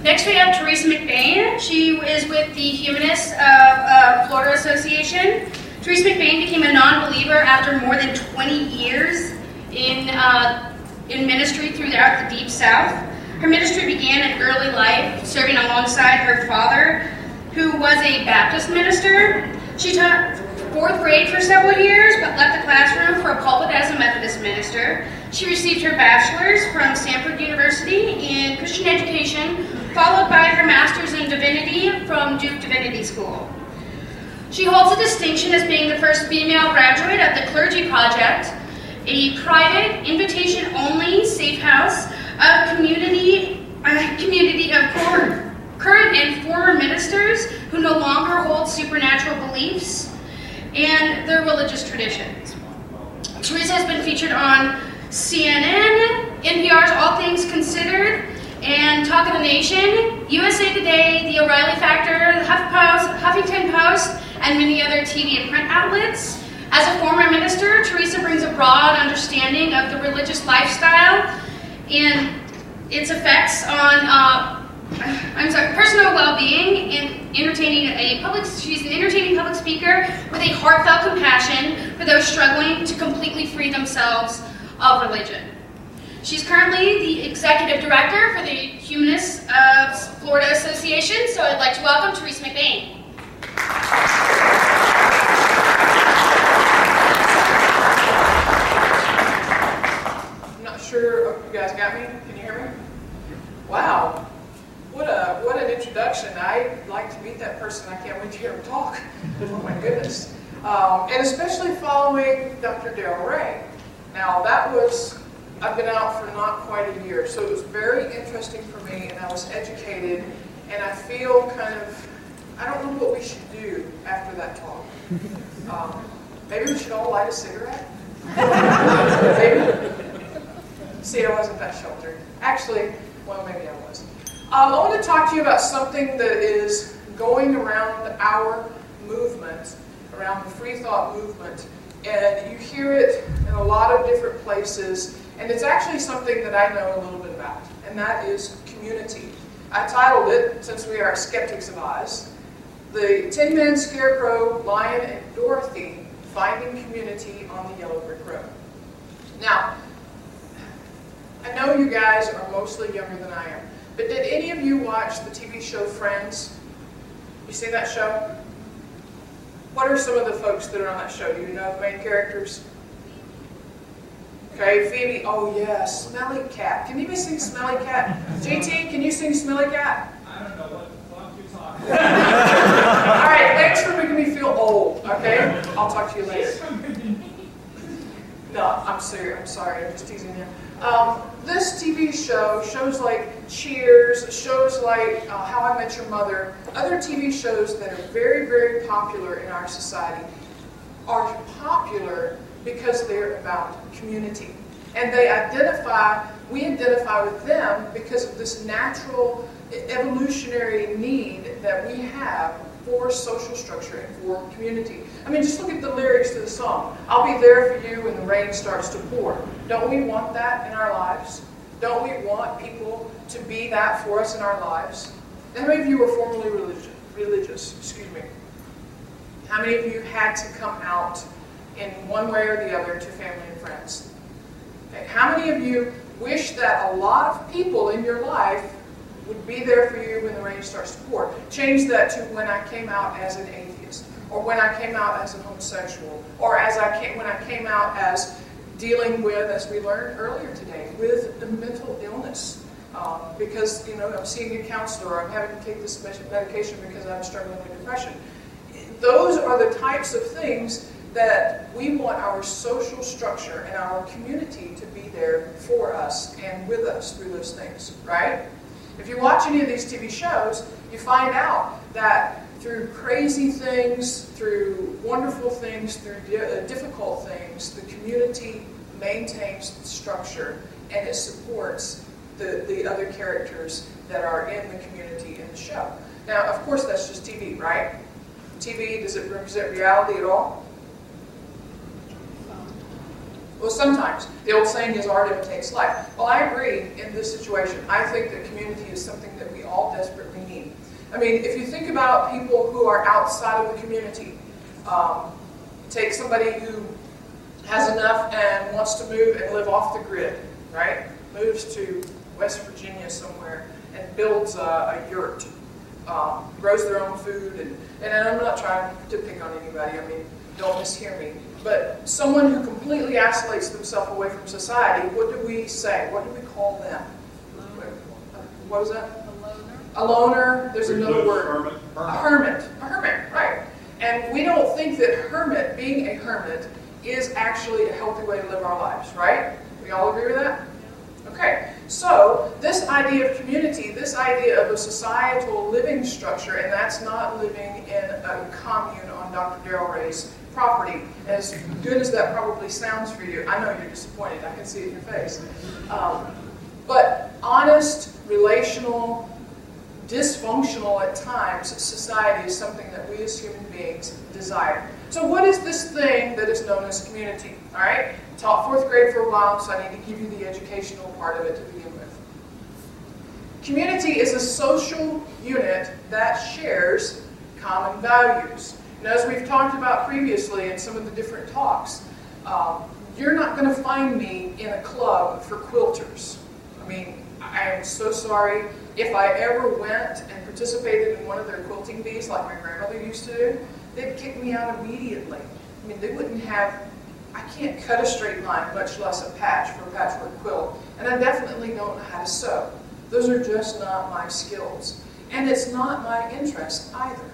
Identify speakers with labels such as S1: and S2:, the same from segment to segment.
S1: Next we have Teresa MacBain. She is with the Humanists of Florida Association. Teresa MacBain became a non-believer after more than 20 years in ministry throughout the Deep South. Her ministry began in early life, serving alongside her father, who was a Baptist minister. She taught 4th grade for several years, but left the classroom for a pulpit as a Methodist minister. She received her bachelor's from Stanford University in Christian education, followed by her master's in divinity from Duke Divinity School. She holds a distinction as being the first female graduate of the Clergy Project, a private, invitation-only safe house of community of current and former ministers who no longer hold supernatural beliefs and their religious traditions. Teresa has been featured on CNN, NPR's All Things Considered, and Talk of the Nation, USA Today, The O'Reilly Factor, the Huffington Post, and many other TV and print outlets. As a former minister, Teresa brings a broad understanding of the religious lifestyle and its effects on personal well-being and she's an entertaining public speaker with a heartfelt compassion for those struggling to completely free themselves of religion. She's currently the executive director for the Humanists of Florida Association, so I'd like to welcome Teresa MacBain.
S2: I'm not sure if you guys got me. Can you hear me? Wow. What an introduction. I'd like to meet that person. I can't wait to hear him talk. Oh my goodness. And especially following Dr. Darrell Ray. Now I've been out for not quite a year, so it was very interesting for me, and I was educated, and I feel I don't know what we should do after that talk. Maybe we should all light a cigarette? Maybe. See, I wasn't that sheltered. Actually, well, maybe I was. I want to talk to you about something that is going around our movement, around the free thought movement, and you hear it in a lot of different places, and it's actually something that I know a little bit about, and that is community. I titled it, since we are skeptics of Oz, The Tin-Man, Scarecrow, Lion, and Dorothy Finding Community on the Yellow Brick Road. Now, I know you guys are mostly younger than I am, but did any of you watch the TV show Friends? You seen that show? What are some of the folks that are on that show? Do you know the main characters? Okay, Phoebe, oh yes, Smelly Cat. Can you sing Smelly Cat? JT, can you sing Smelly Cat?
S3: I don't know, what you talking
S2: Alright, thanks for making me feel old, okay? I'll talk to you later. No, I'm serious, I'm sorry, I'm just teasing you. This TV show, shows like Cheers, shows like How I Met Your Mother, other TV shows that are very, very popular in our society are popular because they're about community. And we identify with them because of this natural evolutionary need that we have for social structure and for community. I mean, just look at the lyrics to the song. I'll be there for you when the rain starts to pour. Don't we want that in our lives? Don't we want people to be that for us in our lives? How many of you were formerly religious? Excuse me. How many of you had to come out in one way or the other to family and friends? Okay. How many of you wish that a lot of people in your life would be there for you when the rain starts to pour? Change that to when I came out as an atheist, or when I came out as a homosexual, or when I came out as dealing with, as we learned earlier today, with the mental illness. Because, I'm seeing a counselor, or I'm having to take this medication because I'm struggling with depression. Those are the types of things that we want our social structure and our community to be there for us and with us through those things, right? If you watch any of these TV shows, you find out that through crazy things, through wonderful things, through difficult things, the community maintains the structure and it supports the other characters that are in the community in the show. Now, of course, that's just TV, right? TV, does it represent reality at all? Well, sometimes. The old saying is art imitates life. Well, I agree in this situation. I think that community is something that we all desperately need. I mean, if you think about people who are outside of the community, take somebody who has enough and wants to move and live off the grid, right? Moves to West Virginia somewhere and builds a yurt, grows their own food, and I'm not trying to pick on anybody, I mean, don't mishear me, but someone who completely isolates themselves away from society, what do we say? What do we call them? What was that? A loner. There's another word. A hermit. A hermit, right. And we don't think that being a hermit is actually a healthy way to live our lives, right? We all agree with that? Okay, so this idea of community, this idea of a societal living structure, and that's not living in a commune on Dr. Darrell Ray's property, as good as that probably sounds for you. I know you're disappointed, I can see it in your face. But honest, relational, dysfunctional at times society is something that we as human beings desire. So what is this thing that is known as community? All right, taught fourth grade for a while, so I need to give you the educational part of it to begin with. Community is a social unit that shares common values. And as we've talked about previously in some of the different talks, you're not going to find me in a club for quilters. I mean, I am so sorry. If I ever went and participated in one of their quilting bees like my grandmother used to do, they'd kick me out immediately. I mean, they wouldn't have, I can't cut a straight line, much less a patch for a patchwork quilt. And I definitely don't know how to sew. Those are just not my skills. And it's not my interest either.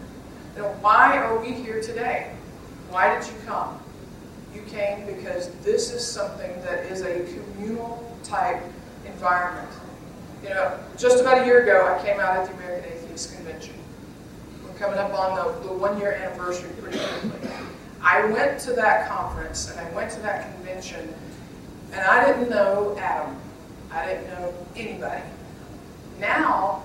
S2: You know, why are we here today? Why did you come? You came because this is something that is a communal type environment. You know, just about a year ago, I came out at the American Atheist Convention. We're coming up on the 1 year anniversary pretty quickly. I went to that conference and I went to that convention, and I didn't know Adam. I didn't know anybody. Now,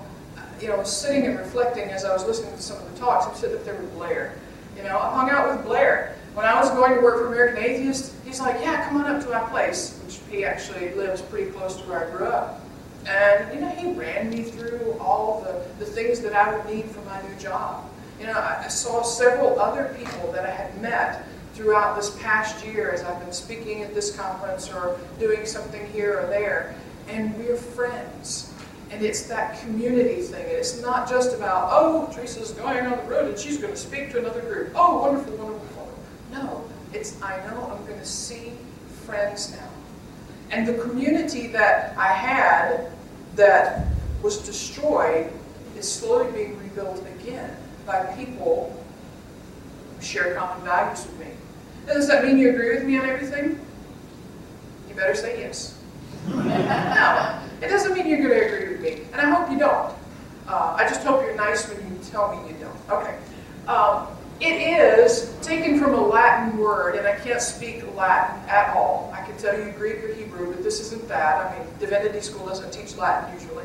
S2: you know, I was sitting and reflecting as I was listening to some of the talks. I'm sitting up there with Blair. You know, I hung out with Blair. When I was going to work for American Atheist, he's like, yeah, come on up to my place, which he actually lives pretty close to where I grew up. And, you know, he ran me through all the things that I would need for my new job. You know, I saw several other people that I had met throughout this past year as I've been speaking at this conference or doing something here or there, and we're friends. And it's that community thing. It's not just about, oh, Teresa's going on the road and she's going to speak to another group. Oh, wonderful, wonderful, wonderful. No, it's, I know I'm going to see friends now. And the community that I had that was destroyed is slowly being rebuilt again by people who share common values with me. Now, does that mean you agree with me on everything? You better say yes. No, it doesn't mean you're going to agree with me, and I hope you don't. I just hope you're nice when you tell me you don't. Okay. It is taken from a Latin word, and I can't speak Latin at all. I can tell you Greek or Hebrew, but this isn't that. I mean, divinity school doesn't teach Latin usually.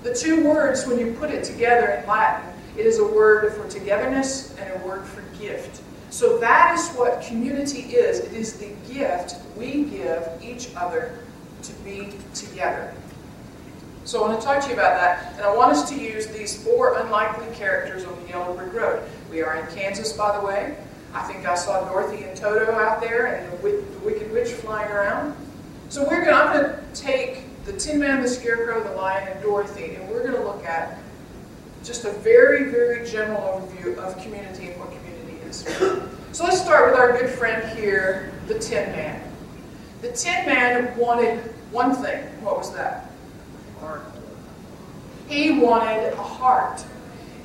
S2: The two words, when you put it together in Latin, it is a word for togetherness and a word for gift. So that is what community is. It is the gift we give each other to be together. So I want to talk to you about that, and I want us to use these 4 unlikely characters on the Yellow Brick Road. We are in Kansas, by the way. I think I saw Dorothy and Toto out there and the Wicked Witch flying around. So I'm going to take the Tin Man, the Scarecrow, the Lion, and Dorothy, and we're going to look at just a very, very general overview of community and what community is. So let's start with our good friend here, the Tin Man. The Tin Man wanted one thing. What was that? Heart. He wanted a heart.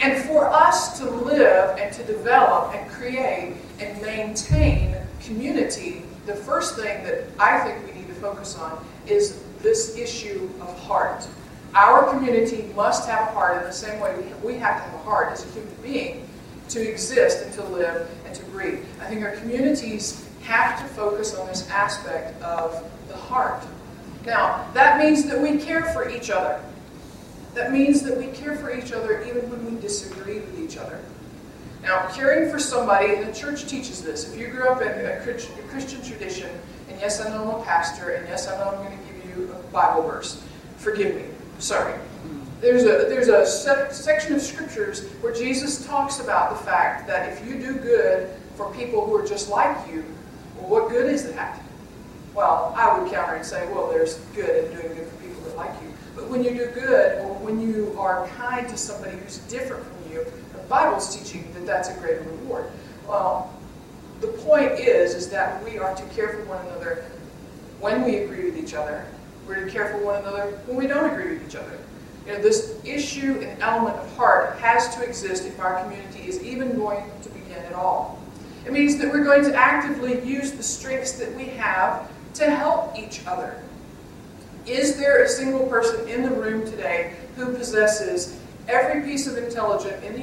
S2: And for us to live and to develop and create and maintain community, the first thing that I think we need to focus on is this issue of heart. Our community must have a heart in the same way we have to have a heart as a human being to exist and to live and to breathe. I think our communities have to focus on this aspect of the heart. Now, that means that we care for each other. That means that we care for each other even when we disagree with each other. Now, caring for somebody, and the church teaches this. If you grew up in a Christian tradition and and yes, I know I'm a pastor, and yes, I know I'm going to give you a Bible verse. Forgive me. Sorry. There's a section of scriptures where Jesus talks about the fact that if you do good for people who are just like you, well, what good is that? Well, I would counter and say, well, there's good in doing good for people that like you. But when you do good, or when you are kind to somebody who's different from you, the Bible's teaching that that's a great reward. Well, the point is that we are to care for one another when we agree with each other. We're to care for one another when we don't agree with each other. You know, this issue and element of heart has to exist if our community is even going to begin at all. It means that we're going to actively use the strengths that we have to help each other. Is there a single person in the room today who possesses every piece of intelligence in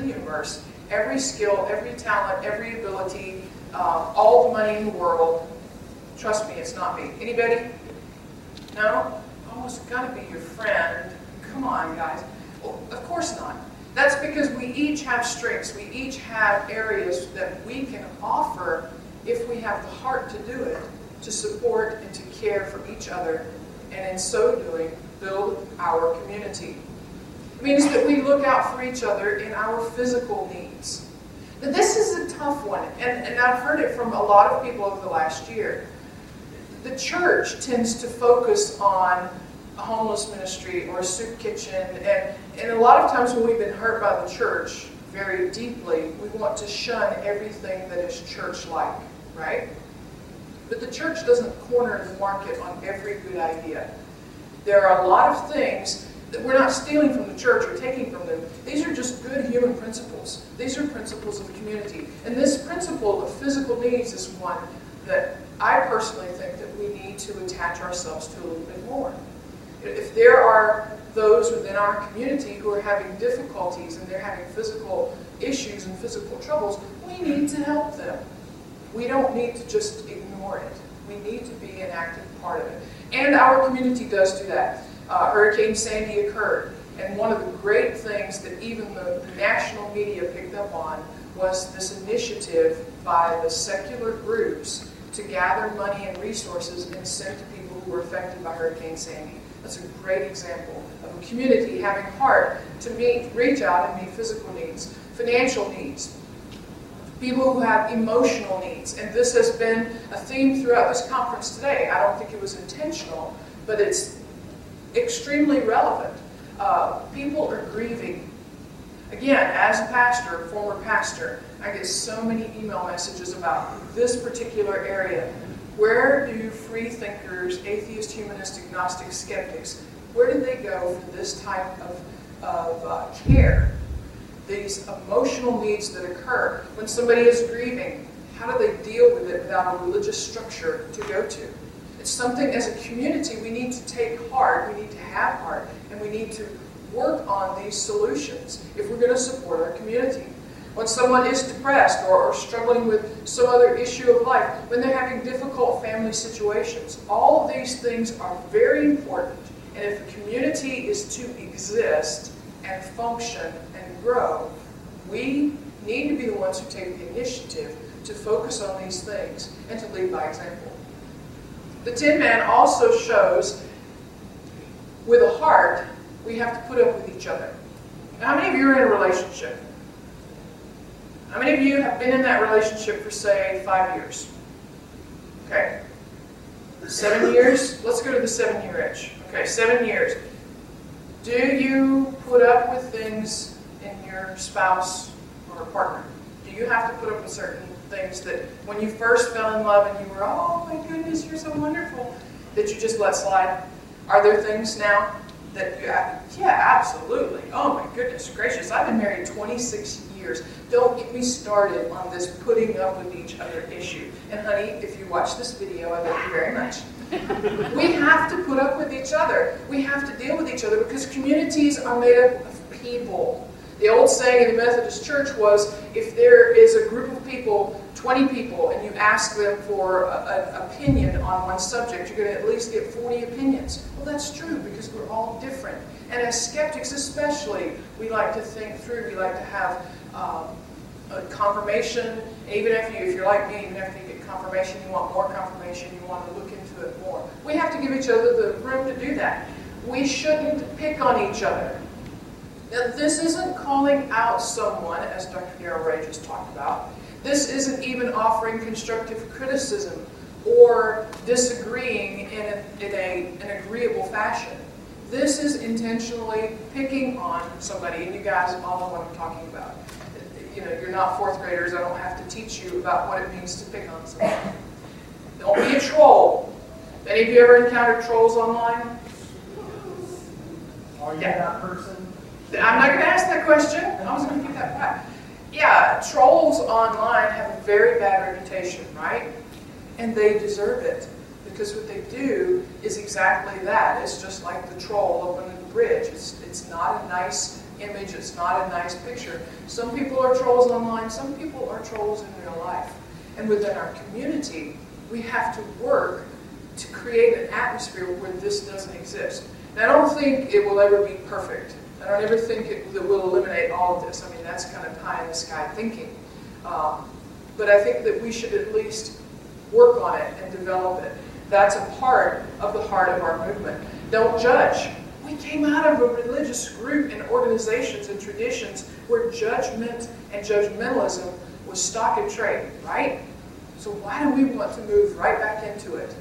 S2: the universe, every skill, every talent, every ability, all the money in the world? Trust me, it's not me. Anybody? No? Oh, it's got to be your friend. Come on, guys. Well, of course not. That's because we each have strengths. We each have areas that we can offer if we have the heart to do it, to support and to care for each other, and in so doing, build our community. It means that we look out for each other in our physical needs. Now, this is a tough one, and I've heard it from a lot of people over the last year. The church tends to focus on a homeless ministry or a soup kitchen, and a lot of times when we've been hurt by the church very deeply, we want to shun everything that is church-like, right? But the church doesn't corner the market on every good idea. There are a lot of things that we're not stealing from the church or taking from them. These are just good human principles. These are principles of community. And this principle of physical needs is one that I personally think that we need to attach ourselves to a little bit more. If there are those within our community who are having difficulties and they're having physical issues and physical troubles, we need to help them. We don't need to just ignore it. We need to be an active part of it. And our community does do that. Hurricane Sandy occurred, and one of the great things that even the national media picked up on was this initiative by the secular groups to gather money and resources and send to people who were affected by Hurricane Sandy. That's a great example of a community having heart to reach out and meet physical needs, financial needs, people who have emotional needs. And this has been a theme throughout this conference today. I don't think it was intentional, but it's extremely relevant. People are grieving. Again, as a pastor, former pastor, I get so many email messages about this particular area. Where do free thinkers, atheist, humanistic, Gnostic, skeptics, where do they go for this type of care? These emotional needs that occur. When somebody is grieving, how do they deal with it without a religious structure to go to? It's something as a community we need to take heart, we need to have heart, and we need to work on these solutions if we're going to support our community. When someone is depressed or struggling with some other issue of life, when they're having difficult family situations, all of these things are very important. And if a community is to exist and function and grow, we need to be the ones who take the initiative to focus on these things and to lead by example. The Tin Man also shows, with a heart, we have to put up with each other. Now, how many of you are in a relationship? How many of you have been in that relationship for, say, 5 years? Okay. 7 years? Let's go to the 7-year edge. Okay, 7 years. Do you put up with things in your spouse or partner? Do you have to put up with certain things that when you first fell in love and you were, oh my goodness, you're so wonderful, that you just let slide? Are there things now that you have? Yeah, absolutely. Oh my goodness gracious, I've been married 26 years. Don't get me started on this putting up with each other issue. And honey, if you watch this video, I love you very much. We have to put up with each other. We have to deal with each other because communities are made up of people. The old saying in the Methodist Church was, if there is a group of people, 20 people, and you ask them for an opinion on one subject, you're going to at least get 40 opinions. Well, that's true because we're all different. And as skeptics especially, we like to think through, we like to have confirmation. Even if you're like me, even after you get confirmation, you want more confirmation, you want to look into it more. We have to give each other the room to do that. We shouldn't pick on each other. Now, this isn't calling out someone, as Dr. Darrell Ray just talked about. This isn't even offering constructive criticism or disagreeing in an agreeable fashion. This is intentionally picking on somebody, and you guys all know what I'm talking about. You know, you're not fourth graders. I don't have to teach you about what it means to pick on somebody. Don't be a troll. Any of you ever encountered trolls online?
S3: Are you that person?
S2: I'm not going to ask that question. I was going to get that back. Yeah, trolls online have a very bad reputation, right? And they deserve it. Because what they do is exactly that. It's just like the troll opening the bridge. It's not a nice image. It's not a nice picture. Some people are trolls online. Some people are trolls in real life. And within our community, we have to work to create an atmosphere where this doesn't exist. And I don't think it will ever be perfect. I don't ever think that we'll eliminate all of this. I mean, that's kind of pie in the sky thinking. But I think that we should at least work on it and develop it. That's a part of the heart of our movement. Don't judge. We came out of a religious group and organizations and traditions where judgment and judgmentalism was stock and trade, right? So why do we want to move right back into it?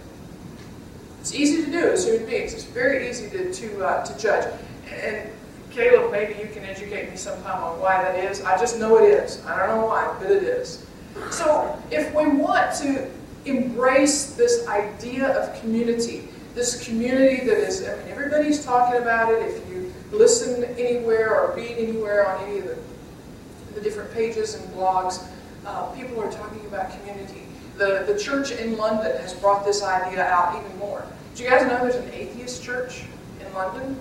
S2: It's easy to do as human beings. It's very easy to judge. And Caleb, maybe you can educate me sometime on why that is. I just know it is. I don't know why, but it is. So if we want to embrace this idea of community, this community that is, I mean, everybody's talking about it. If you listen anywhere or read anywhere on any of the different pages and blogs, people are talking about community. The church in London has brought this idea out even more. Do you guys know there's an atheist church in London?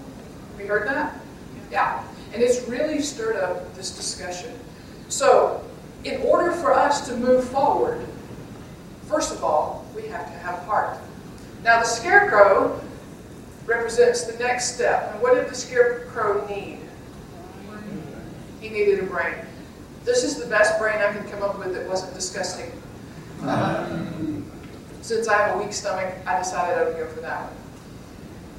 S2: Have you heard that? Yeah. And it's really stirred up this discussion. So, in order for us to move forward, first of all, we have to have heart. Now, the Scarecrow represents the next step. And what did the Scarecrow need? He needed a brain. This is the best brain I could come up with that wasn't disgusting. Since I have a weak stomach, I decided I would go for that one.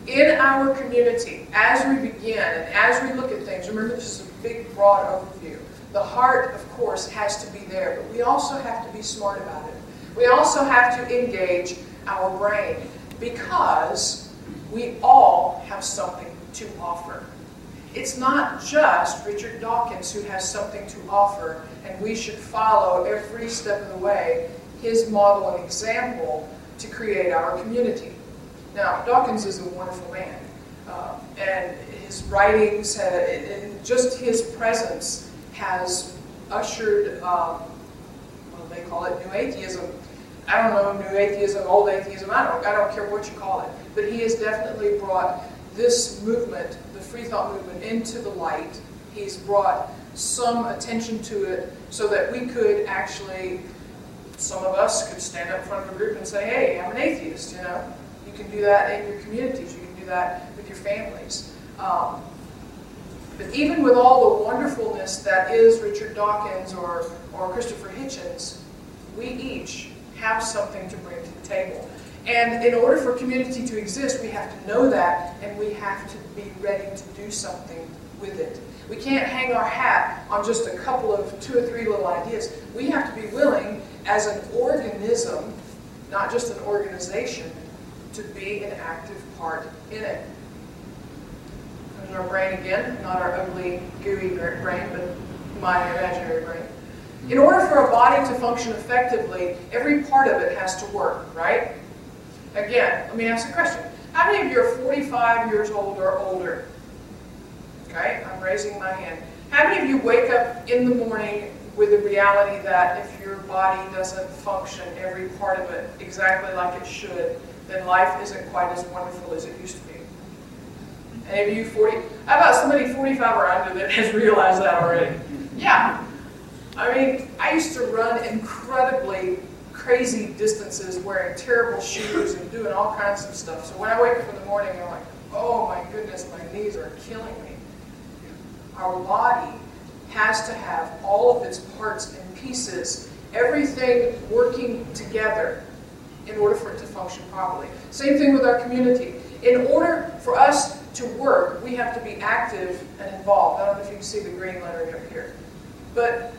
S2: In our community, as we begin and as we look at things, remember this is a big, broad overview. The heart, of course, has to be there, but we also have to be smart about it. We also have to engage our brain because we all have something to offer. It's not just Richard Dawkins who has something to offer, and we should follow every step of the way his model and example to create our community. Now, Dawkins is a wonderful man, and his writings, and just his presence has ushered, they call it New Atheism. I don't know, New Atheism, Old Atheism, I don't care what you call it, but he has definitely brought this movement, the free thought movement, into the light. He's brought some attention to it so that we could actually, some of us could stand up in front of a group and say, hey, I'm an atheist, you know. You can do that in your communities. You can do that with your families. But even with all the wonderfulness that is Richard Dawkins or Christopher Hitchens, we each have something to bring to the table. And in order for community to exist, we have to know that, and we have to be ready to do something with it. We can't hang our hat on just a couple of 2 or 3 little ideas. We have to be willing, as an organism, not just an organization, to be an active part in it. There's our brain again, not our ugly, gooey brain, but my imaginary brain. In order for a body to function effectively, every part of it has to work, right? Again, let me ask a question. How many of you are 45 years old or older? Okay, I'm raising my hand. How many of you wake up in the morning with the reality that if your body doesn't function, every part of it, exactly like it should, then life isn't quite as wonderful as it used to be? Any of you 40? How about somebody 45 or under that has realized that already? Yeah. I mean, I used to run incredibly crazy distances wearing terrible shoes and doing all kinds of stuff. So when I wake up in the morning, I'm like, oh my goodness, my knees are killing me. Our body has to have all of its parts and pieces, everything working together in order for it to function properly. Same thing with our community. In order for us to work, we have to be active and involved. I don't know if you can see the green lettering up here. But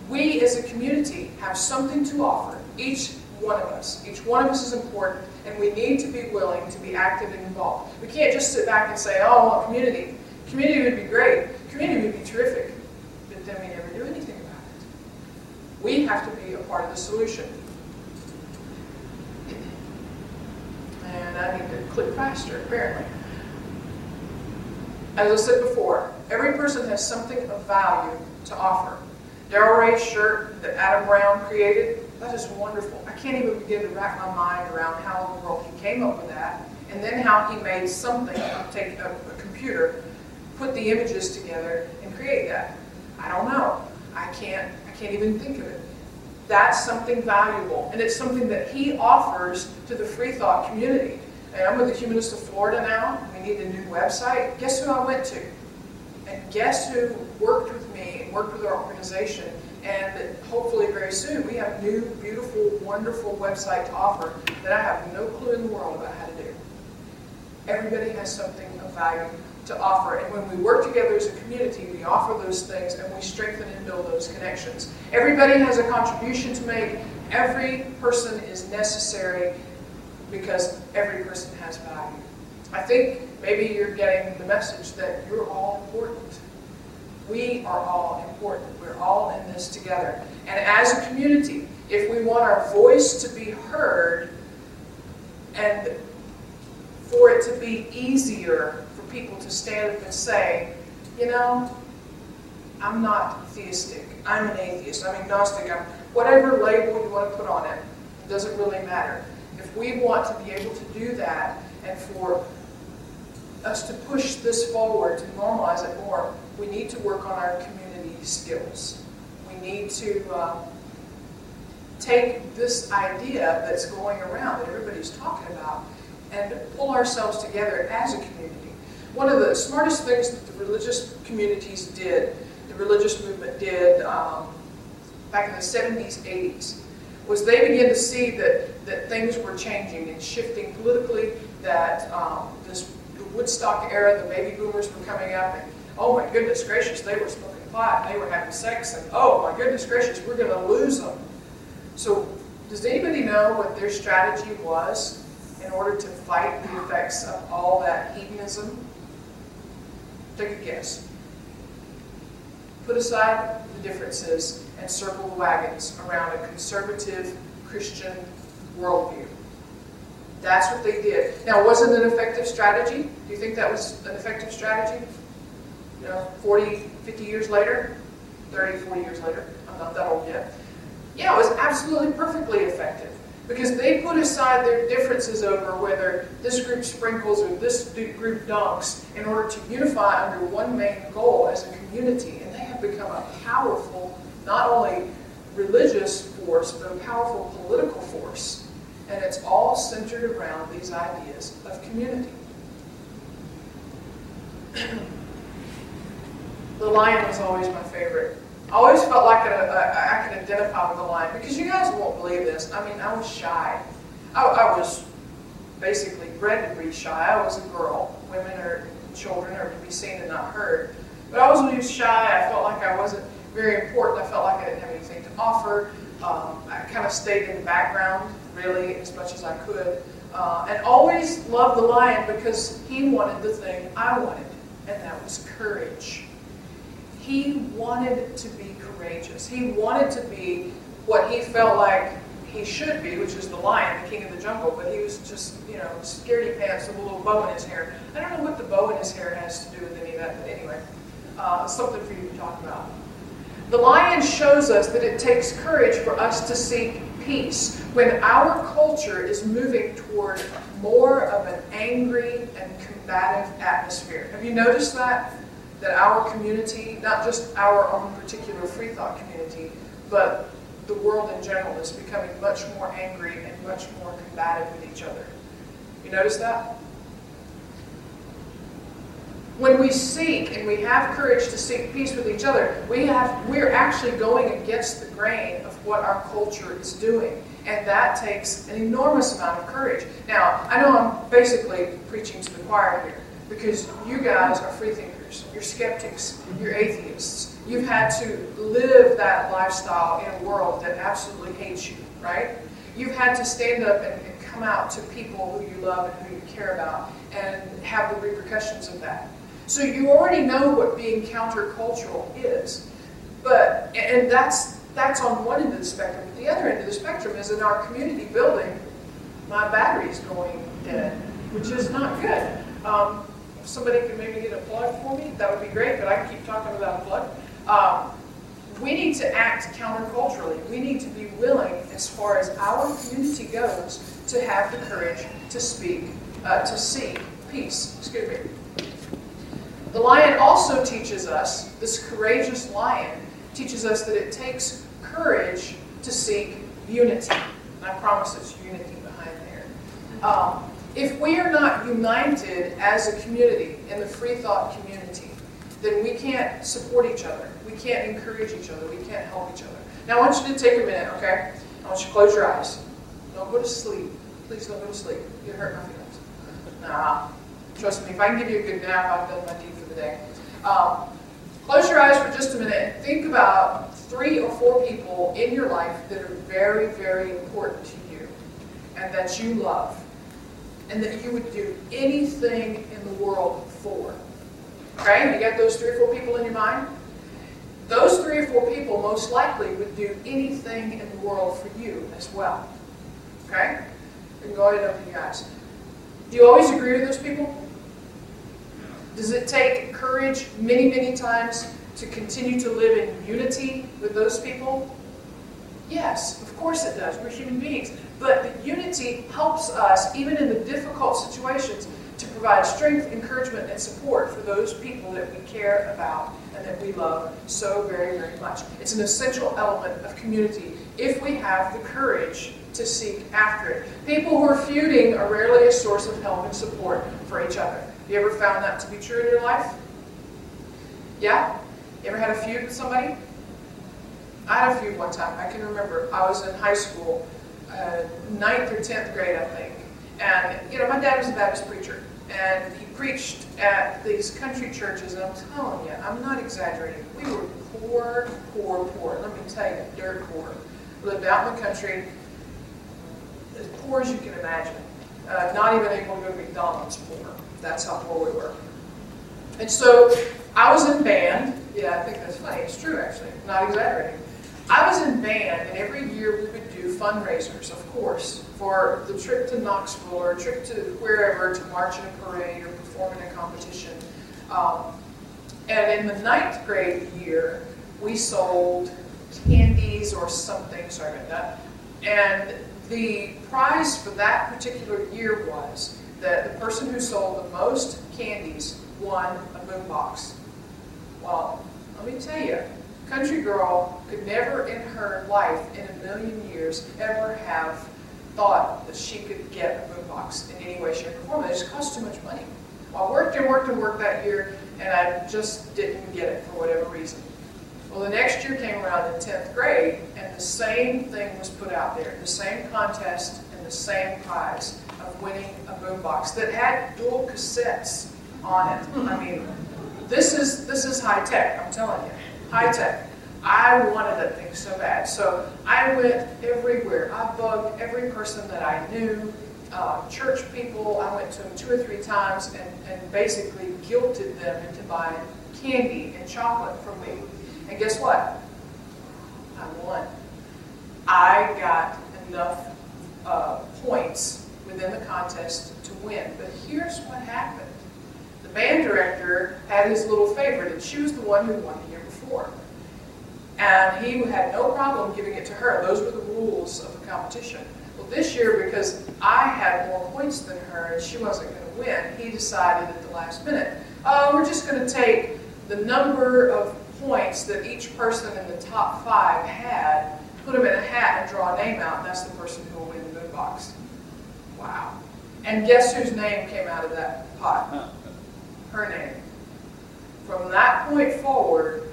S2: we as a community have something to offer, each one of us. Each one of us is important, and we need to be willing to be active and involved. We can't just sit back and say, oh, well, community. Community would be great. Community would be terrific. But then we never do anything about it. We have to be a part of the solution. And I need to click faster, apparently. As I said before, every person has something of value to offer. Daryl Ray's shirt that Adam Brown created, that is wonderful. I can't even begin to wrap my mind around how in the world he came up with that, and then how he made something, take a computer, put the images together, and create that. I don't know. I can't even think of it. That's something valuable, and it's something that he offers to the free thought community. And I'm with the Humanists of Florida now. We need a new website. Guess who I went to? And guess who worked with me and worked with our organization? And hopefully very soon we have a new, beautiful, wonderful website to offer that I have no clue in the world about how to do. Everybody has something of value to offer. And when we work together as a community, we offer those things and we strengthen and build those connections. Everybody has a contribution to make. Every person is necessary because every person has value. I think maybe you're getting the message that you're all important. We are all important. We're all in this together. And as a community, if we want our voice to be heard and for it to be easier for people to stand up and say, you know, I'm not theistic. I'm an atheist. I'm agnostic. I'm whatever label you want to put on it. It doesn't really matter. If we want to be able to do that and for us to push this forward, to normalize it more, we need to work on our community skills. We need to take this idea that's going around, that everybody's talking about, and pull ourselves together as a community. One of the smartest things that the religious communities did, the religious movement did back in the 70s, 80s, was they began to see that things were changing and shifting politically, that the Woodstock era, the baby boomers were coming up, and oh my goodness gracious, they were smoking pot, they were having sex, and oh my goodness gracious, we're going to lose them. So does anybody know what their strategy was in order to fight the effects of all that hedonism? Take a guess. Put aside the differences and circle the wagons around a conservative Christian worldview. That's what they did. Now, was it an effective strategy? Do you think that was an effective strategy? 40, 50 years later? 30, 40 years later? I'm not that old yet. Yeah, it was absolutely perfectly effective. Because they put aside their differences over whether this group sprinkles or this group dunks in order to unify under one main goal as a community. And they have become a powerful, not only religious force, but a powerful political force. And it's all centered around these ideas of community. The lion was always my favorite. I always felt like I could identify with the lion, because you guys won't believe this. I mean, I was shy. I was basically bred to be shy. I was a girl. Women or children are to be seen and not heard. But I was always shy. I felt like I wasn't very important. I felt like I didn't have anything to offer. I kind of stayed in the background, really, as much as I could. And always loved the lion because he wanted the thing I wanted, and that was courage. He wanted to be courageous. He wanted to be what he felt like he should be, which is the lion, the king of the jungle, but he was just, scaredy pants with a little bow in his hair. I don't know what the bow in his hair has to do with any of that, but anyway, something for you to talk about. The lion shows us that it takes courage for us to seek peace when our culture is moving toward more of an angry and combative atmosphere. Have you noticed that? That our community, not just our own particular free thought community, but the world in general is becoming much more angry and much more combative with each other. You notice that? When we seek and we have courage to seek peace with each other, we're actually going against the grain of what our culture is doing. And that takes an enormous amount of courage. Now, I know I'm basically preaching to the choir here, because you guys are free thinkers, you're skeptics, you're atheists. You've had to live that lifestyle in a world that absolutely hates you, right? You've had to stand up and come out to people who you love and who you care about and have the repercussions of that. So you already know what being countercultural is. And that's on one end of the spectrum. The other end of the spectrum is in our community building, my battery's going dead, which is not good. If somebody could maybe get a plug for me, that would be great, but I can keep talking without a plug. We need to act counterculturally. We need to be willing, as far as our community goes, to have the courage to seek peace. Excuse me. The lion also teaches us, this courageous lion teaches us that it takes courage to seek unity. And I promise it's unity behind there. If we are not united as a community, in the free thought community, then we can't support each other. We can't encourage each other. We can't help each other. Now I want you to take a minute, okay? I want you to close your eyes. Don't go to sleep. Please don't go to sleep. You hurt my feelings. Nah. Trust me, if I can give you a good nap, I've done my deed for the day. Close your eyes for just a minute and think about 3 or 4 people in your life that are very, very important to you and that you love and that you would do anything in the world for. Okay? You got those 3 or 4 people in your mind? Those 3 or 4 people most likely would do anything in the world for you as well. Okay? You can go ahead and open your eyes. Do you always agree with those people? Does it take courage many, many times to continue to live in unity with those people? Yes, of course it does. We're human beings. But the unity helps us, even in the difficult situations, to provide strength, encouragement, and support for those people that we care about and that we love so very, very much. It's an essential element of community if we have the courage to seek after it. People who are feuding are rarely a source of help and support for each other. Have you ever found that to be true in your life? Yeah? You ever had a feud with somebody? I had a feud one time. I can remember. I was in high school, 9th or 10th grade, I think. And, my dad was a Baptist preacher. And he preached at these country churches. And I'm telling you, I'm not exaggerating. We were poor, poor, poor. Let me tell you, dirt poor. Lived out in the country, as poor as you can imagine. Not even able to go to McDonald's poor. That's how poor we were. And so I was in band. Yeah, I think that's funny. It's true, actually. Not exaggerating. I was in band, and every year we would do fundraisers, of course, for the trip to Knoxville or a trip to wherever to march in a parade or perform in a competition. And in the 9th grade year, we sold candies or something. Sorry about that. And the prize for that particular year was that the person who sold the most candies won a boombox. Well, let me tell you, country girl could never in her life, in a million years, ever have thought that she could get a boombox in any way, shape, or form. It just cost too much money. Well, I worked and worked and worked that year, and I just didn't get it for whatever reason. Well, the next year came around in 10th grade, and the same thing was put out there, the same contest and the same prize of winning a boombox that had dual cassettes on it. I mean, this is high tech, I'm telling you. High tech. I wanted that thing so bad. So I went everywhere. I bugged every person that I knew, church people. I went to them 2 or 3 times and basically guilted them into buying candy and chocolate from me. And guess what? I won. I got enough points within the contest to win. But here's what happened. The band director had his little favorite, and she was the one who won the year before. And he had no problem giving it to her. Those were the rules of the competition. Well, this year, because I had more points than her and she wasn't going to win, he decided at the last minute, we're just going to take the number of points that each person in the top 5 had, put them in a hat and draw a name out, and that's the person who will win the boombox. Wow. And guess whose name came out of that pot? Her name. From that point forward,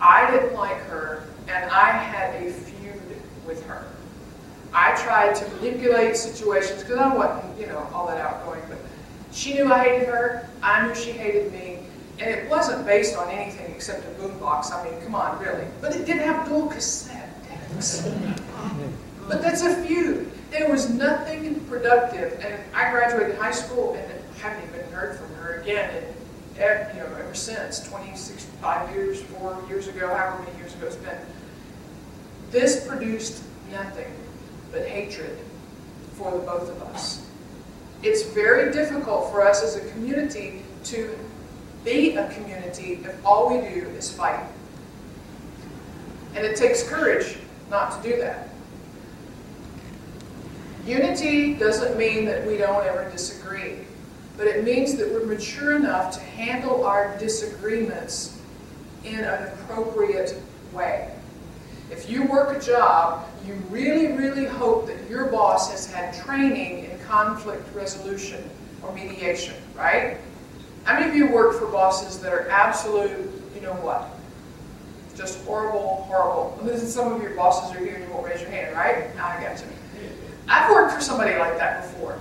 S2: I didn't like her, and I had a feud with her. I tried to manipulate situations, because I wasn't, all that outgoing, but she knew I hated her, I knew she hated me, and it wasn't based on anything except a boombox. I mean, come on, really. But it did have dual cassette decks. But that's a feud. There was nothing productive, and I graduated high school and haven't even heard from her again, and ever since, 26, 5 years, 4 years ago, however many years ago it's been. This produced nothing but hatred for the both of us. It's very difficult for us as a community to be a community if all we do is fight. And it takes courage not to do that. Unity doesn't mean that we don't ever disagree, but it means that we're mature enough to handle our disagreements in an appropriate way. If you work a job, you really, really hope that your boss has had training in conflict resolution or mediation, right? How many of you work for bosses that are absolute, just horrible, horrible? Some of your bosses are here and you won't raise your hand, right? I got you. I've worked for somebody like that before,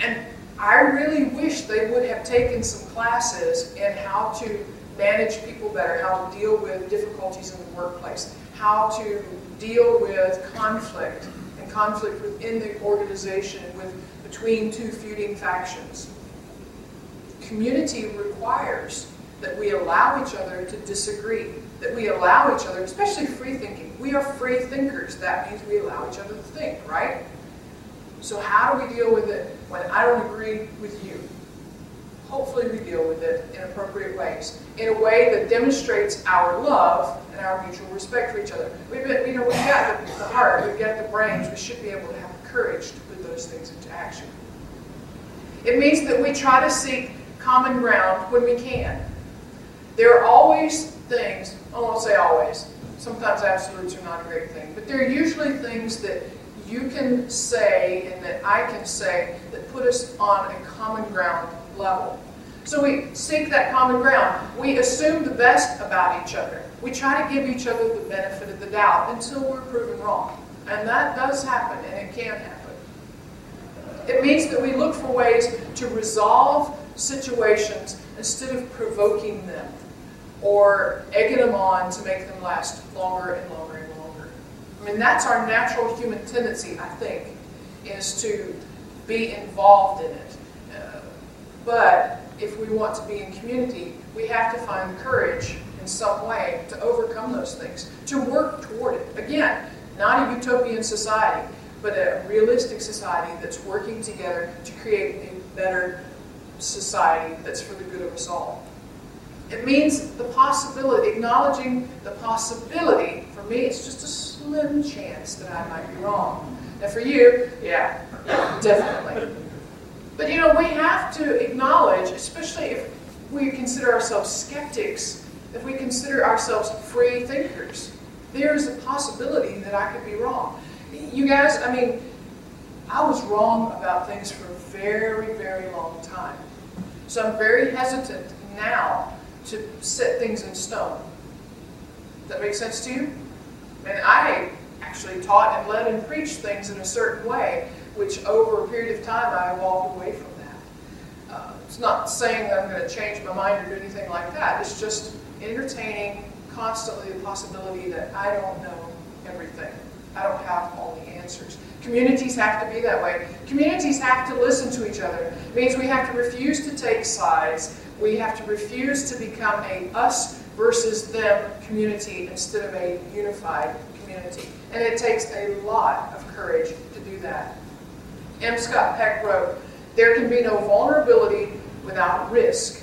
S2: and I really wish they would have taken some classes in how to manage people better, how to deal with difficulties in the workplace, how to deal with conflict, and conflict within the organization between two feuding factions. Community requires that we allow each other to disagree, that we allow each other, especially free thinking. We are free thinkers. That means we allow each other to think, right? So how do we deal with it when I don't agree with you? Hopefully we deal with it in appropriate ways, in a way that demonstrates our love and our mutual respect for each other. We've got the heart, we've got the brains, we should be able to have the courage to put those things into action. It means that we try to seek common ground when we can. There are always things, I won't say always, sometimes absolutes are not a great thing, but there are usually things that you can say and that I can say that put us on a common ground level. So we seek that common ground. We assume the best about each other. We try to give each other the benefit of the doubt until we're proven wrong. And that does happen, and it can happen. It means that we look for ways to resolve situations instead of provoking them or egging them on to make them last longer and longer and longer. I mean, that's our natural human tendency, I think, is to be involved in it. But if we want to be in community, we have to find courage in some way to overcome those things, to work toward it. Again, not a utopian society, but a realistic society that's working together to create a better society that's for the good of us all. It means the possibility, acknowledging the possibility. For me, it's just a slim chance that I might be wrong. And for you, yeah, definitely. But we have to acknowledge, especially if we consider ourselves skeptics, if we consider ourselves free thinkers, there's a possibility that I could be wrong. You guys, I was wrong about things for a very, very long time. So I'm very hesitant now to set things in stone. Does that make sense to you? And I actually taught and led and preached things in a certain way, which over a period of time I evolved away from that. It's not saying that I'm going to change my mind or do anything like that. It's just entertaining constantly the possibility that I don't know everything. I don't have all the answers. Communities have to be that way. Communities have to listen to each other. It means we have to refuse to take sides. We have to refuse to become a us versus them community instead of a unified community. And it takes a lot of courage to do that. M. Scott Peck wrote, "There can be no vulnerability without risk.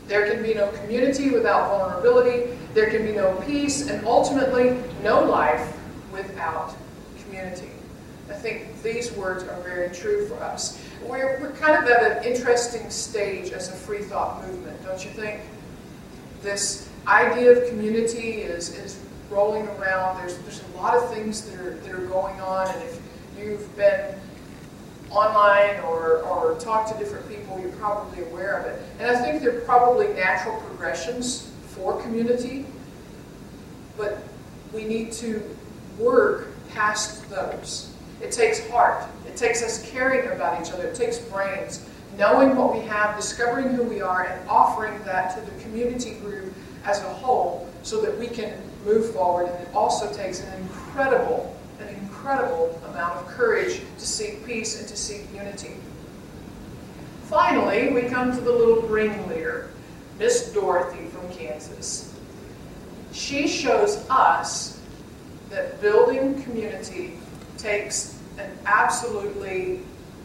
S2: There can be no community without vulnerability. There can be no peace, and ultimately no life without community." I think these words are very true for us. We're kind of at an interesting stage as a free thought movement, don't you think? This idea of community is rolling around. There's a lot of things that are going on, and if you've been online or talk to different people, you're probably aware of it. And I think they're probably natural progressions for community, but we need to work past those. It takes heart. It takes us caring about each other. It takes brains, knowing what we have, discovering who we are, and offering that to the community group as a whole so that we can move forward. And it also takes an incredible amount of courage to seek peace and to seek unity. Finally, we come to the little ringleader, Miss Dorothy from Kansas. She shows us that building community takes an absolutely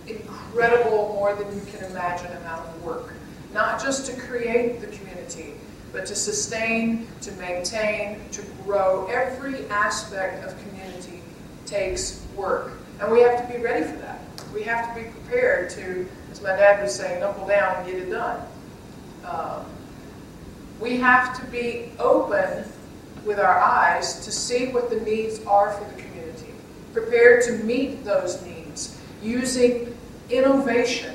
S2: incredible, more than you can imagine amount of work. Not just to create the community, but to sustain, to maintain, to grow. Every aspect of community takes work. And we have to be ready for that. We have to be prepared to, as my dad would say, knuckle down and get it done. We have to be open with our eyes to see what the needs are for the community. Prepared to meet those needs using innovation.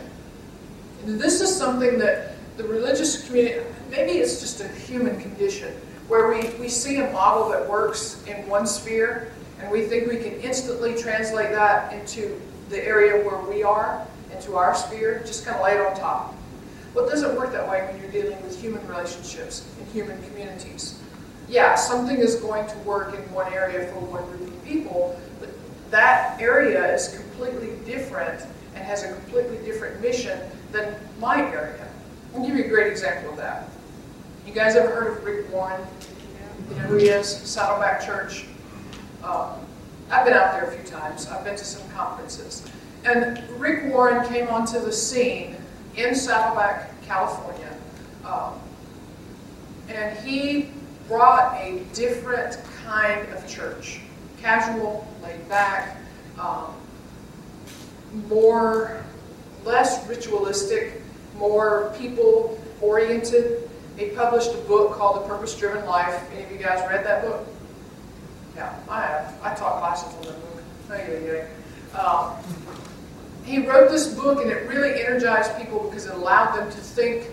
S2: And this is something that the religious community, maybe it's just a human condition, where we see a model that works in one sphere and we think we can instantly translate that into the area where we are, into our sphere, just kind of lay it on top. Well, it doesn't work that way when you're dealing with human relationships and human communities. Yeah, something is going to work in one area for one group of people, but that area is completely different and has a completely different mission than my area. I'll give you a great example of that. You guys ever heard of Rick Warren? You know who he is? Saddleback Church. I've been out there a few times. I've been to some conferences. And Rick Warren came onto the scene in Saddleback, California. And he brought a different kind of church. Casual, laid back, less ritualistic, more people-oriented. He published a book called The Purpose-Driven Life. Any of you guys read that book? Yeah, I have. I taught classes on that book. He wrote this book, and it really energized people because it allowed them to think,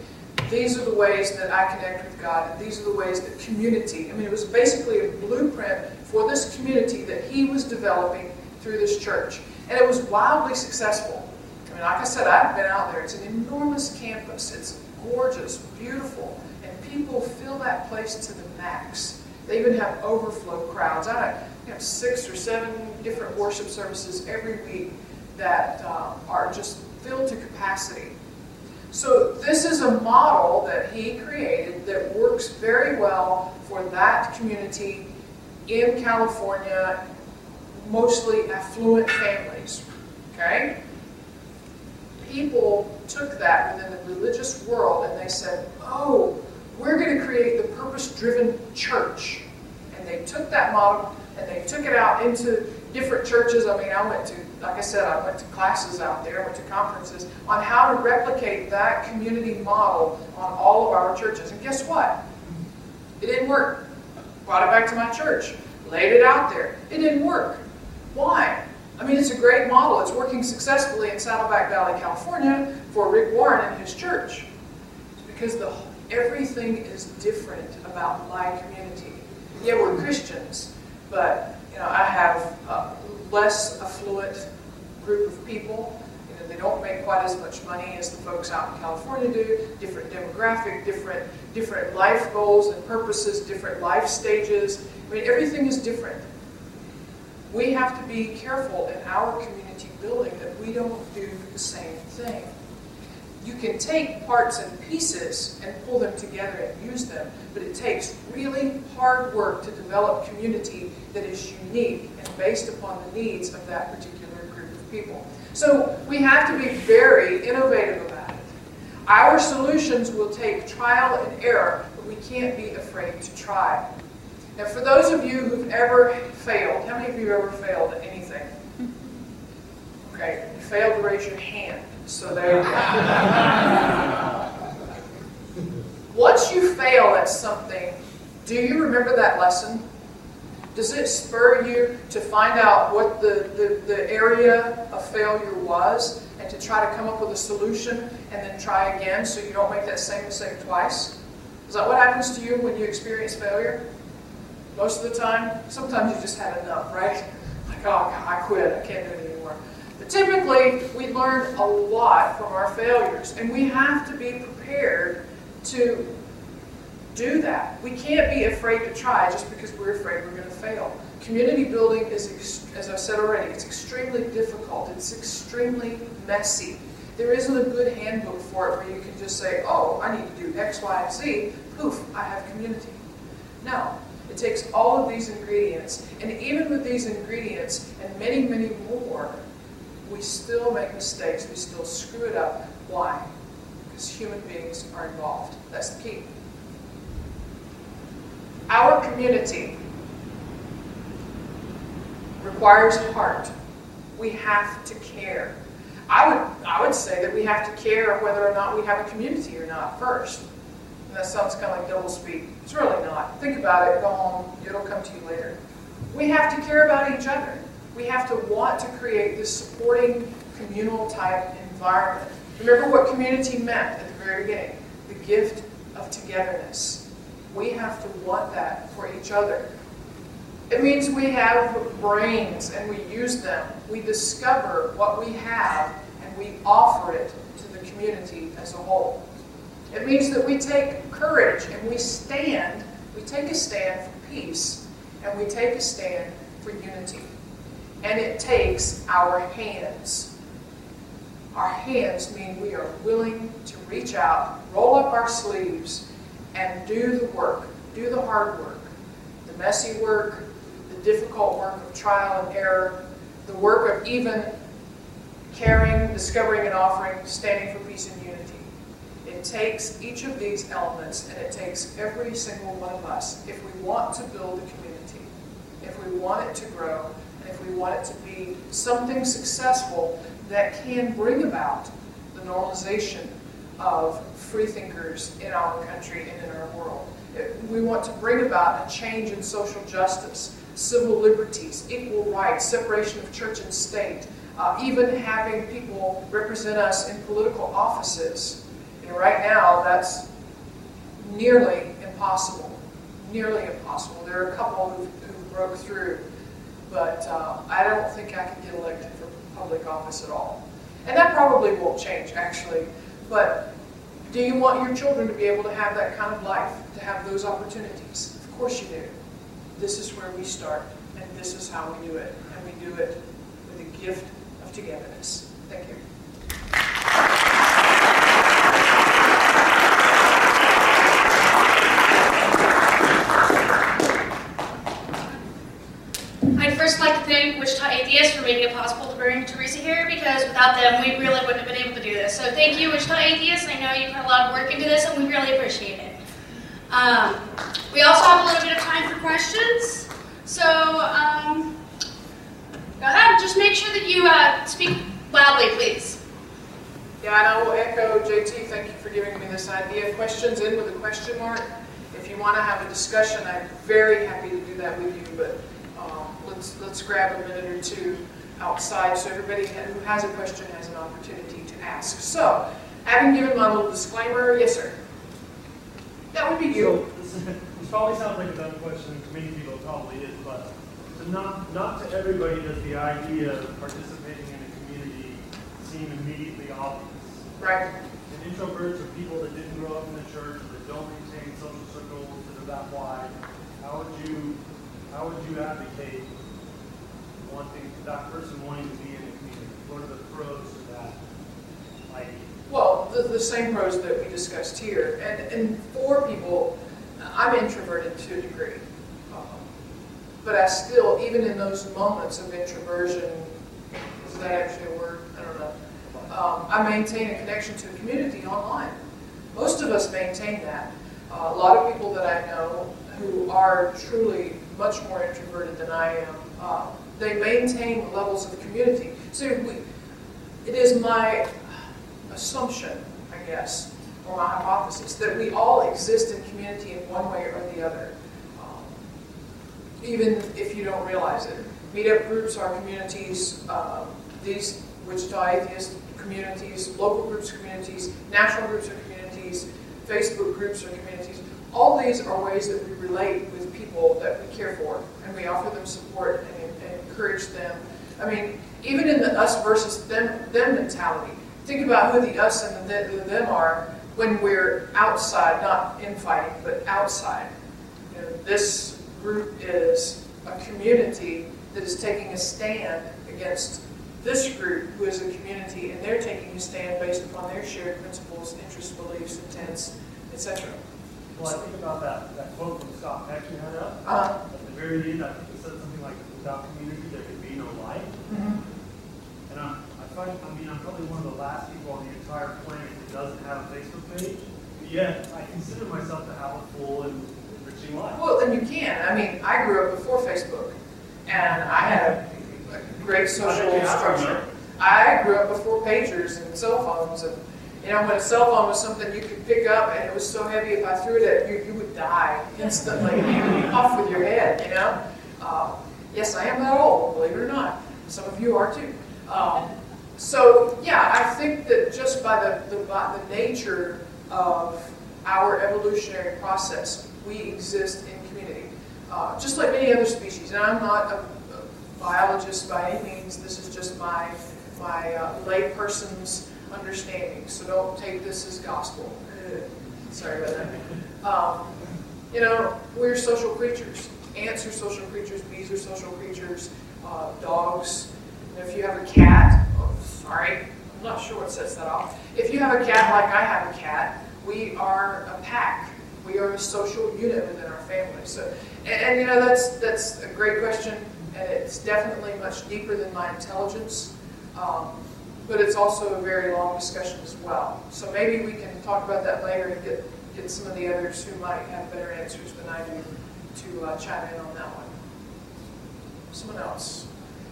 S2: these are the ways that I connect with God, and these are the ways that community, it was basically a blueprint for this community that he was developing through this church. And it was wildly successful. Like I said, I've been out there. It's an enormous campus. It's gorgeous, beautiful, and people fill that place to the max. They even have overflow crowds. I have 6 or 7 different worship services every week that are just filled to capacity. So this is a model that he created that works very well for that community in California, mostly affluent families. Okay? People took that within the religious world and they said, oh, we're going to create the purpose-driven church. And they took that model and they took it out into different churches. I went to classes out there, I went to conferences on how to replicate that community model on all of our churches. And guess what? It didn't work. Brought it back to my church, laid it out there. It didn't work. Why? It's a great model. It's working successfully in Saddleback Valley, California for Rick Warren and his church. It's because everything is different about my community. Yeah, we're Christians, but I have a less affluent group of people. They don't make quite as much money as the folks out in California do. Different demographic, different life goals and purposes, different life stages. Everything is different. We have to be careful in our community building that we don't do the same thing. You can take parts and pieces and pull them together and use them, but it takes really hard work to develop community that is unique and based upon the needs of that particular group of people. So we have to be very innovative about it. Our solutions will take trial and error, but we can't be afraid to try. Now, for those of you who've ever failed, how many of you have ever failed at anything? Okay, you failed to raise your hand. So there you go. Once you fail at something, do you remember that lesson? Does it spur you to find out what the area of failure was to try to come up with a solution and then try again so you don't make that same mistake twice? Is that what happens to you when you experience failure? Most of the time? Sometimes you just had enough, right? Like, oh, I quit, I can't do it anymore. But typically, we learn a lot from our failures, and we have to be prepared to do that. We can't be afraid to try just because we're afraid we're going to fail. Community building is, as I said already, it's extremely difficult. It's extremely messy. There isn't a good handbook for it where you can just say, oh, I need to do X, Y, and Z. Poof, I have community. No. It takes all of these ingredients, and even with these ingredients and many, many more, we still make mistakes. We still screw it up. Why? Because human beings are involved. That's the key. Our community requires heart. We have to care. I would say that we have to care whether or not we have a community or not first. And that sounds kind of like double speak. It's really not. Think about it, go home, it'll come to you later. We have to care about each other. We have to want to create this supporting communal type environment. Remember what community meant at the very beginning, the gift of togetherness. We have to want that for each other. It means we have brains and we use them. We discover what we have and we offer it to the community as a whole. It means that we take courage and we take a stand for peace, and we take a stand for unity. And it takes our hands. Our hands mean we are willing to reach out, roll up our sleeves, and do the work, do the hard work, the messy work, the difficult work of trial and error, the work of even caring, discovering and offering, standing for peace and unity. It takes each of these elements, and it takes every single one of us if we want to build a community, if we want it to grow, and if we want it to be something successful that can bring about the normalization of freethinkers in our country and in our world. We want to bring about a change in social justice, civil liberties, equal rights, separation of church and state, even having people represent us in political offices. And right now, that's nearly impossible. Nearly impossible. There are a couple who broke through, but I don't think I can get elected for public office at all. And that probably won't change, actually. But do you want your children to be able to have that kind of life, to have those opportunities? Of course you do. This is where we start, and this is how we do it. And we do it with a gift of togetherness. Thank you.
S1: I'd first like to thank Wichita Atheists for making it possible to bring Teresa here, because without them, we really wouldn't have been able to do this. So thank you, Wichita Atheists. I know you put a lot of work into this, and we really appreciate it. We also have a little bit of time for questions. So go ahead, just make sure that you speak loudly, please.
S2: Yeah, and I will echo JT, thank you for giving me this idea. Questions in with a question mark. If you want to have a discussion, I'm very happy to do that with you, but let's grab a minute or two outside so everybody who has a question has an opportunity to ask. So, having given my little disclaimer, yes sir. That would be you.
S3: So, this probably sounds like a dumb question to many people, it probably is, but not to everybody does the idea of participating in a community seem immediately obvious.
S2: Right.
S3: And introverts are people that didn't grow up in the church, that don't maintain social circles that are that wide. How would you advocate that person wanting to be in a community? What are the pros to that idea?
S2: Well, the same pros that we discussed here. And for people, I'm introverted to a degree. But I still, even in those moments of introversion, is that actually a word? I don't know. I maintain a connection to a community online. Most of us maintain that. A lot of people that I know who are truly much more introverted than I am, they maintain levels of community. So it is my assumption, I guess, or my hypothesis, that we all exist in community in one way or the other, even if you don't realize it. Meetup groups are communities. These Wichita Atheist communities, local groups of communities, national groups of communities, Facebook groups or communities. All these are ways that we relate with people that we care for, and we offer them support and encourage them. I mean, even in the us versus them mentality, think about who the us and the them are when we're outside, not infighting, but outside. You know, this group is a community that is taking a stand against this group who is a community, and they're taking a stand based upon their shared principles, interests, beliefs, intents, etc.
S3: Well, I think about that quote from Scott Peck you had up. At the very end, I think it said something like, without community, there could be no life.
S2: Mm-hmm.
S3: And I'm probably one of the last people on the entire planet that doesn't have a Facebook page. Yet, I consider myself to have a full and enriching life.
S2: Well, and you can. I mean, I grew up before Facebook, and I had a great social structure. I grew up before pagers and cell phones, and you know, when a cell phone was something you could pick up, and it was so heavy, if I threw it at you, you would die instantly. You'd be off with your head, you know. Yes, I am that old, believe it or not. Some of you are too. So yeah, I think that just by the nature of our evolutionary process, we exist in community, just like many other species. And I'm not a biologist by any means. This is just my lay person's understanding. So don't take this as gospel. Sorry about that. You know, we're social creatures. Ants are social creatures. Bees are social creatures. Dogs. And if you have a cat, sorry, I'm not sure what sets that off. If you have a cat like I have a cat, we are a pack. We are a social unit within our family. So, and you know, that's a great question, and it's definitely much deeper than my intelligence. But it's also a very long discussion as well. So maybe we can talk about that later and get some of the others who might have better answers than I do to chime in on that one. Someone else?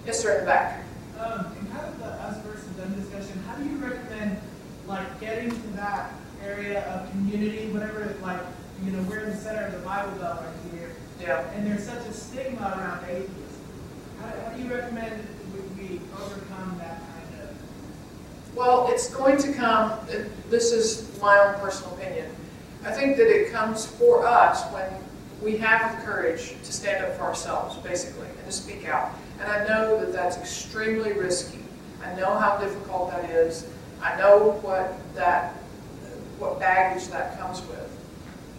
S2: Yes, sir, in the back.
S4: In kind of the us versus them discussion, how do you recommend like getting to that area of community, whatever, like, you know, we're in the center of the Bible Belt right here,
S2: Yeah.
S4: and there's such a stigma around atheism. How do you recommend we overcome that kind of?
S2: Well, it's going to come, this is my own personal opinion. I think that it comes for us when we have the courage to stand up for ourselves, basically, and to speak out. And I know that that's extremely risky. I know how difficult that is. I know what baggage that comes with.